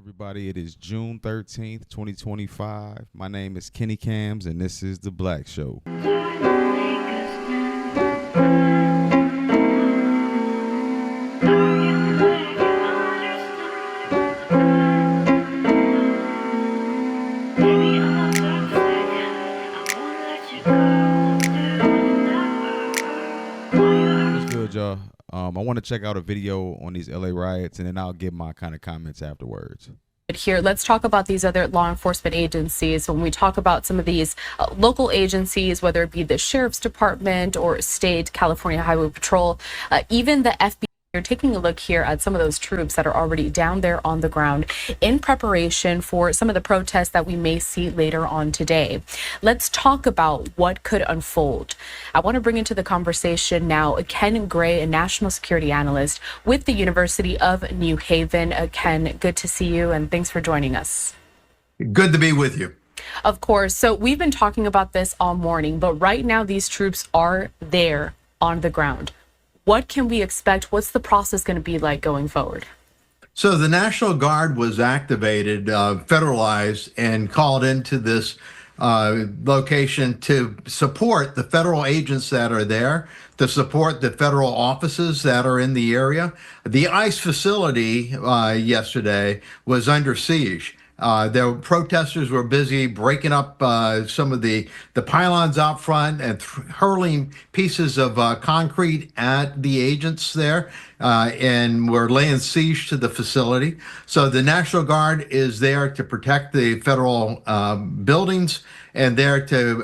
everybody. It is June 13th, 2025. My name is kennykamz, and this is The Black Show. What's good, y'all? I want to check out a video on these LA riots, and then I'll give my kind of comments afterwards. Here, let's talk about these other law enforcement agencies. When we talk about some of these local agencies, whether it be the Sheriff's Department or state California Highway Patrol, even the FBI, you're taking a look here at some of those troops that are already down there on the ground in preparation for some of the protests that we may see later on today. Let's talk about what could unfold. I want to bring into the conversation now Ken Gray, a national security analyst with the University of New Haven. Ken, good to see you, and thanks for joining us. Good to be with you. Of course. So we've been talking about this all morning, but right now these troops are there on the ground. What can we expect? What's the process going to be like going forward? So the National Guard was activated, federalized, and called into this location to support the federal agents that are there, to support the federal offices that are in the area. The ICE facility yesterday was under siege. Protesters were busy breaking up some of the pylons out front and hurling pieces of concrete at the agents there, and were laying siege to the facility. So the National Guard is there to protect the federal buildings and there to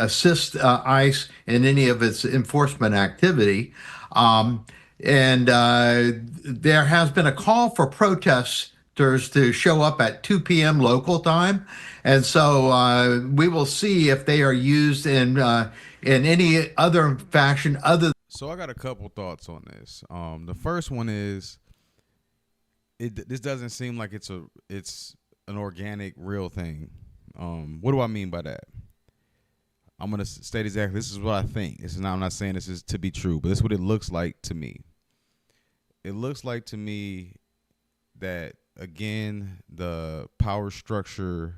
assist ICE in any of its enforcement activity. And there has been a call for protests to show up at 2 p.m. local time, and so we will see if they are used in any other fashion other. So I got a couple thoughts on this. The first one is, this doesn't seem like it's an organic, real thing. What do I mean by that? I'm gonna state exactly. This is what I think. I'm not saying this is to be true, but this is what it looks like to me. It looks like to me that, again, the power structure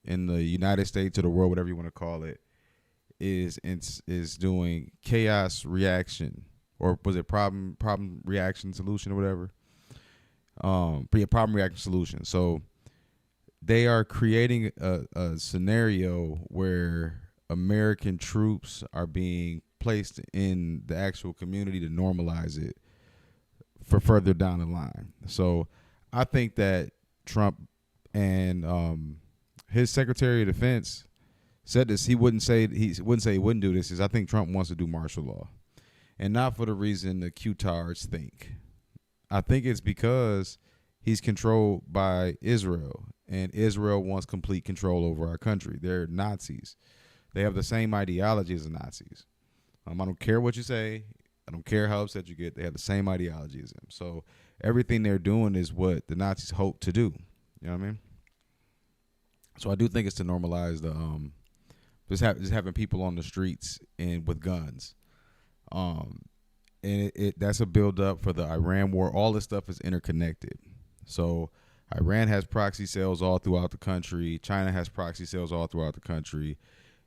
in the United States or the world, whatever you want to call it, is doing chaos reaction, or was it problem reaction solution or whatever? Problem reaction solution. So they are creating a scenario where American troops are being placed in the actual community to normalize it for further down the line. So I think that Trump and his Secretary of Defense said this. He wouldn't say he wouldn't do this. I think Trump wants to do martial law, and not for the reason the Q-tards think. I think it's because he's controlled by Israel, and Israel wants complete control over our country. They're Nazis. They have the same ideology as the Nazis. I don't care what you say. I don't care how upset you get. They have the same ideology as them. So everything they're doing is what the Nazis hope to do. You know what I mean? So I do think it's to normalize the just having people on the streets and with guns. And that's a build up for the Iran war. All this stuff is interconnected. So Iran has proxy cells all throughout the country. China has proxy cells all throughout the country.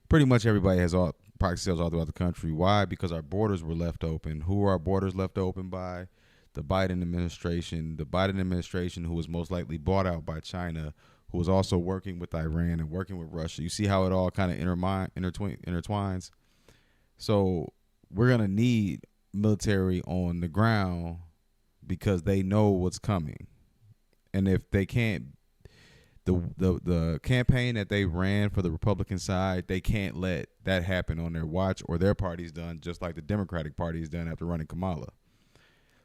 Pretty much everybody has proxy cells all throughout the country. Why? Because our borders were left open. Who were our borders left open by? The Biden administration. The Biden administration, who was most likely bought out by China, who was also working with Iran and working with Russia. You see how it all kind of intertwines? So we're going to need military on the ground because they know what's coming. And if they can't, the campaign that they ran for the Republican side, they can't let that happen on their watch, or their party's done just like the Democratic Party has done after running Kamala.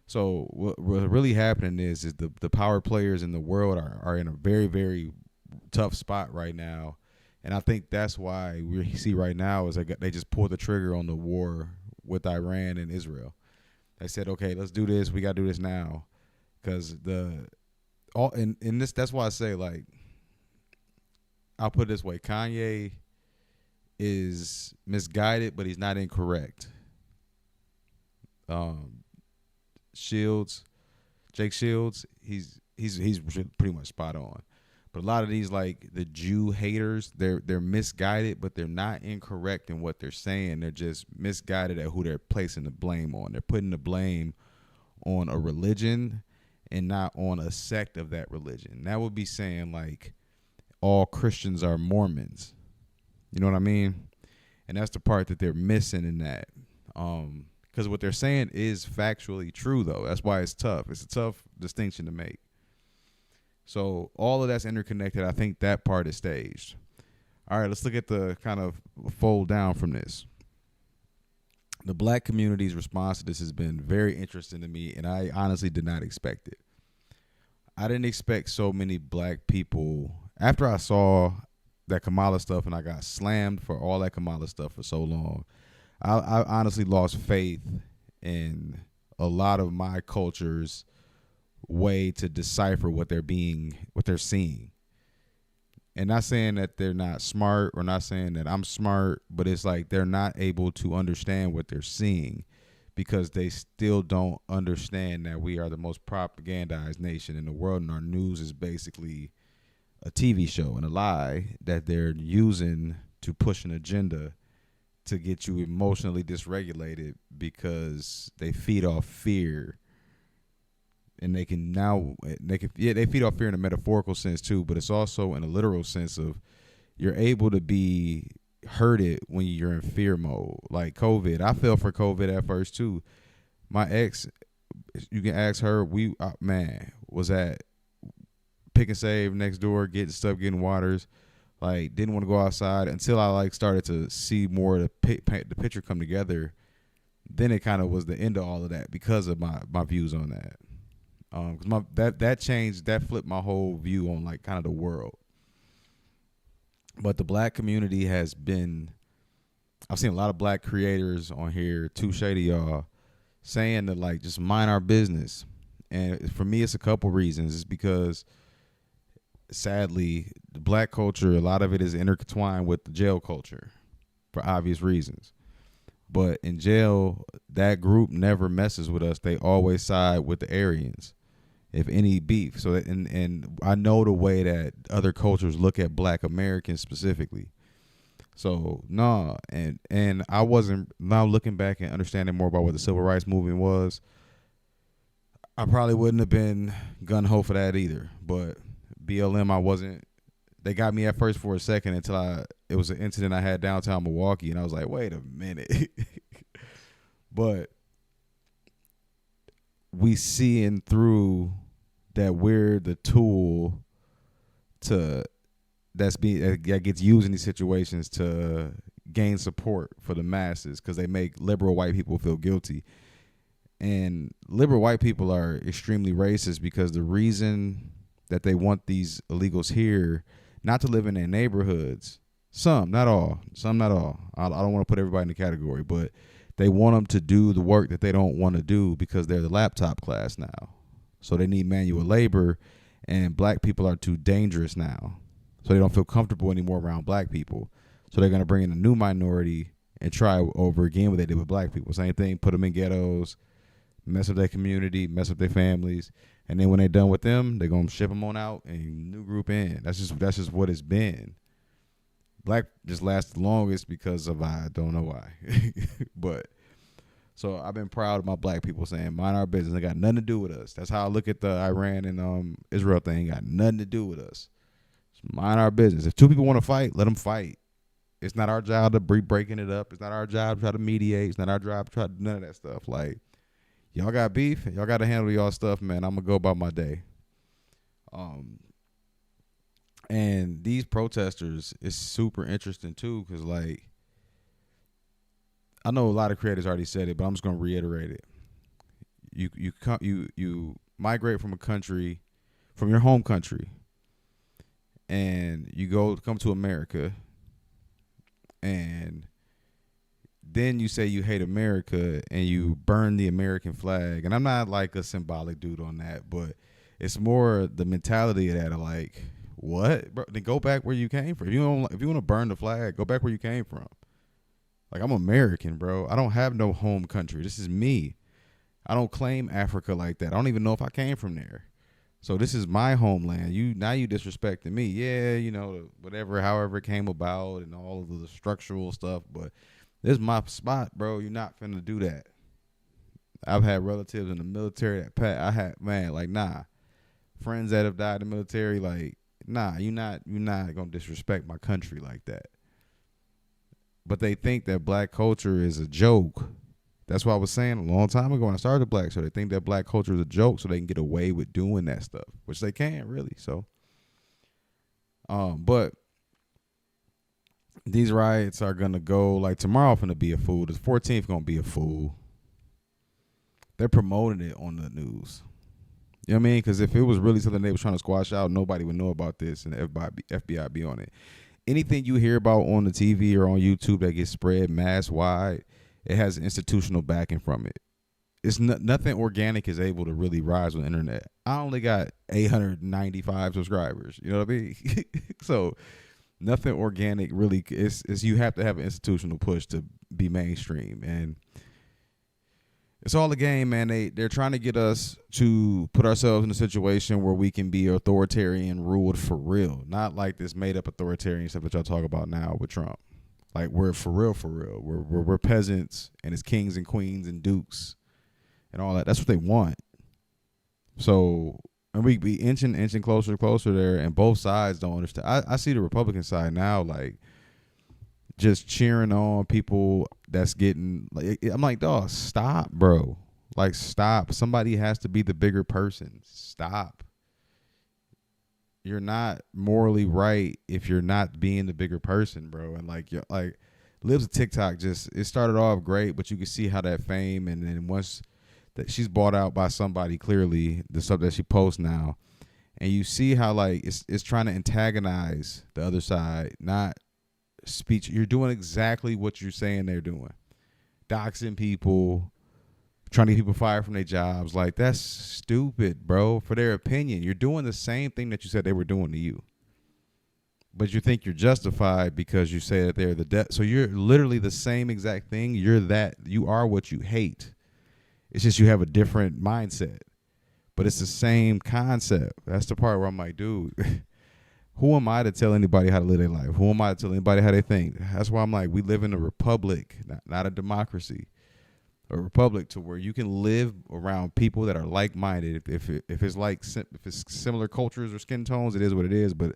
So what really happening is the power players in the world are in a very, very tough spot right now. And I think that's why we see right now is they just pulled the trigger on the war with Iran and Israel. They said, okay, let's do this. We got to do this now. Because that's why I say, like, I'll put it this way. Kanye is misguided, but he's not incorrect. Jake Shields, he's pretty much spot on. But a lot of these, like the Jew haters, they're misguided, but they're not incorrect in what they're saying. They're just misguided at who they're placing the blame on. They're putting the blame on a religion and not on a sect of that religion. That would be saying like all Christians are Mormons. You know what I mean? And that's the part that they're missing in that. Because what they're saying is factually true, though. That's why it's tough. It's a tough distinction to make. So all of that's interconnected. I think that part is staged. All right, let's look at the kind of fold down from this. The black community's response to this has been very interesting to me, and I honestly did not expect it. I didn't expect so many black people. After I saw that Kamala stuff and I got slammed for all that Kamala stuff for so long, I honestly lost faith in a lot of my culture's way to decipher what they're seeing. And not saying that they're not smart or not saying that I'm smart, but it's like they're not able to understand what they're seeing because they still don't understand that we are the most propagandized nation in the world, and our news is basically a TV show and a lie that they're using to push an agenda to get you emotionally dysregulated because they feed off fear. And they feed off fear in a metaphorical sense too, but it's also in a literal sense of you're able to be hurted when you're in fear mode. Like COVID, I fell for COVID at first too. My ex, you can ask her, was at Pick and Save next door, getting waters. Like didn't want to go outside until I like started to see more of the picture come together. Then it kind of was the end of all of that because of my views on that. Because that changed, that flipped my whole view on like kind of the world. But the black community has been, I've seen a lot of black creators on here, too shady y'all, saying that like just mind our business. And for me, it's a couple reasons. It's because sadly, the black culture, a lot of it is intertwined with the jail culture for obvious reasons. But in jail, that group never messes with us. They always side with the Aryans, if any beef. So and I know the way that other cultures look at black Americans specifically. So and I wasn't, now looking back and understanding more about what the civil rights movement was, I probably wouldn't have been gun-ho for that either. But BLM, they got me at first for a second until it was an incident I had downtown Milwaukee, and I was like, wait a minute. But we seeing through that we're the tool that gets used in these situations to gain support for the masses because they make liberal white people feel guilty. And liberal white people are extremely racist because the reason that they want these illegals here not to live in their neighborhoods, some, not all. I don't want to put everybody in the category, but they want them to do the work that they don't want to do because they're the laptop class now. So they need manual labor, and black people are too dangerous now. So they don't feel comfortable anymore around black people. So they're going to bring in a new minority and try over again what they did with black people. Same thing, put them in ghettos, mess up their community, mess up their families. And then when they're done with them, they're going to ship them on out and new group in. That's just what it's been. Black just lasts the longest because of I don't know why. But so I've been proud of my black people saying, mind our business. It got nothing to do with us. That's how I look at the Iran and Israel thing. Got nothing to do with us. Just mind our business. If two people want to fight, let them fight. It's not our job to be breaking it up. It's not our job to try to mediate. It's not our job to try to do none of that stuff. Like, y'all got beef. Y'all got to handle y'all stuff, man. I'm going to go about my day. And these protesters, it's super interesting, too, because, like, I know a lot of creators already said it, but I'm just going to reiterate it. You migrate from a country, from your home country, and you come to America, and then you say you hate America and you burn the American flag. And I'm not like a symbolic dude on that, but it's more the mentality of that of like, what? Bro, then go back where you came from. If you want to burn the flag, go back where you came from. Like, I'm American, bro. I don't have no home country. This is me. I don't claim Africa like that. I don't even know if I came from there. So this is my homeland. You disrespecting me. Yeah, whatever, however it came about and all of the structural stuff, but this is my spot, bro. You're not finna do that. I've had relatives in the military nah. Friends that have died in the military, like, nah, you're not gonna disrespect my country like that. But they think that black culture is a joke. That's what I was saying a long time ago when I started the Black Show. They think that black culture is a joke, so they can get away with doing that stuff, which they can't really. So, but these riots are gonna go, like, tomorrow gonna be a fool. The 14th gonna be a fool. They're promoting it on the news. You know what I mean? Because if it was really something they was trying to squash out, nobody would know about this, and the FBI be on it. Anything you hear about on the TV or on YouTube that gets spread mass wide, it has institutional backing from it. It's nothing organic is able to really rise on the internet. I only got 895 subscribers. You know what I mean? So nothing organic really is. You have to have an institutional push to be mainstream, and it's all a game, man. They're trying to get us to put ourselves in a situation where we can be authoritarian ruled for real, not like this made up authoritarian stuff that y'all talk about now with Trump. Like, we're for real. We're peasants, and it's kings and queens and dukes and all that. That's what they want. So, and we be inching closer there, and both sides don't understand. I see the Republican side now, like, just cheering on people that's getting, like, I'm like, dog, stop, bro. Like, stop. Somebody has to be the bigger person. Stop. You're not morally right if you're not being the bigger person, bro. And Liv's TikTok it started off great, but you can see how that fame, and then once that she's bought out by somebody, clearly the stuff that she posts now, and you see how, like, it's trying to antagonize the other side, not speech. You're doing exactly what you're saying they're doing, doxing people, trying to get people fired from their jobs. Like, that's stupid, bro. For their opinion, you're doing the same thing that you said they were doing to you, but you think you're justified because you say that they're the so you're literally the same exact thing. You are what you hate. It's just you have a different mindset, but it's the same concept. That's the part where I'm like, dude, who am I to tell anybody how to live their life? Who am I to tell anybody how they think? That's why I'm like, we live in a republic, not a democracy. A republic to where you can live around people that are like-minded. If it's similar cultures or skin tones, it is what it is. But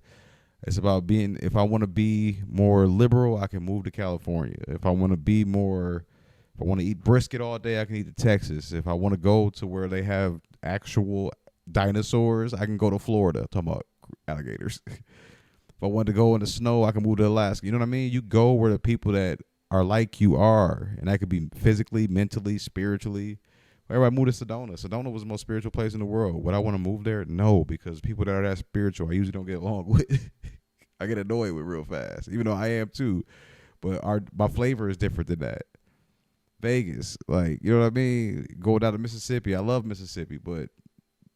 it's about being. If I want to be more liberal, I can move to California. If I want to eat brisket all day, I can eat to Texas. If I want to go to where they have actual dinosaurs, I can go to Florida. Talking about alligators. If I want to go in the snow, I can move to Alaska. You know what I mean? You go where the people that are like you are, and that could be physically, mentally, spiritually. Everybody moved to Sedona. Sedona was the most spiritual place in the world. Would I want to move there? No, because people that are that spiritual, I usually don't get along with. I get annoyed with real fast, even though I am too. But my flavor is different than that. Vegas, like, you know what I mean? Going down to Mississippi. I love Mississippi, but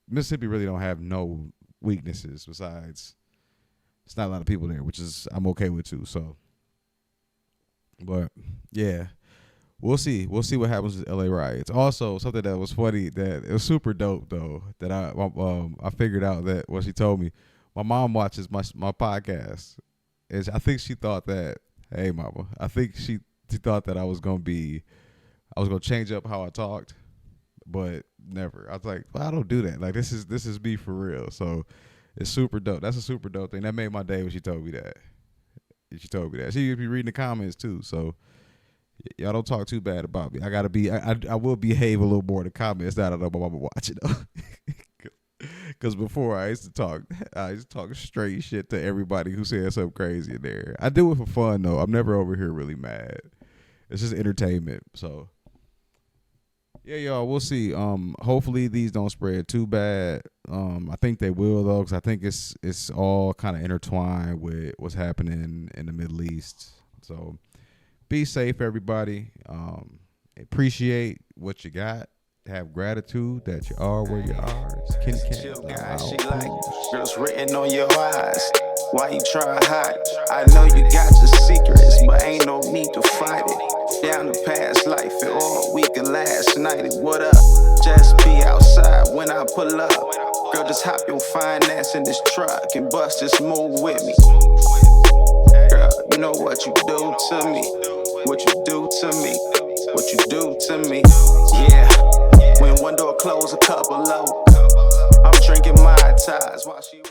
Mississippi really don't have no weaknesses besides it's not a lot of people there, which is I'm okay with too. So. But yeah, we'll see. We'll see what happens with LA riots. Also, something that was funny, that it was super dope though, that I figured out that what she told me. My mom watches my podcast, and I think she thought that, hey mama, I think she thought that I was gonna change up how I talked, but never. I was like, well, I don't do that. Like, this is me for real. So it's super dope. That's a super dope thing. That made my day when she told me that. She told me that. She be reading the comments too, so y'all don't talk too bad about me. I will behave a little more in the comments now that I'm watching though. Because before I used to talk straight shit to everybody who said something crazy in there. I do it for fun though. I'm never over here really mad. It's just entertainment. So yeah, y'all, we'll see. Hopefully these don't spread too bad. I think they will though, because I think it's all kind of intertwined with what's happening in the Middle East. So be safe, everybody. Appreciate what you got. Have gratitude that you are where you are. It's KennyKamz. She like girls written on your eyes. Why you trying to hide it? I know you got your secrets, but ain't no need to fight it. Down the past life and all week and last night. What up? Just be outside when I pull up. Girl, just hop your fine ass in this truck and bust this move with me. Girl, you know what you do to me. What you do to me. What you do to me. Yeah. When one door closed, a couple open. I'm drinking my ties while she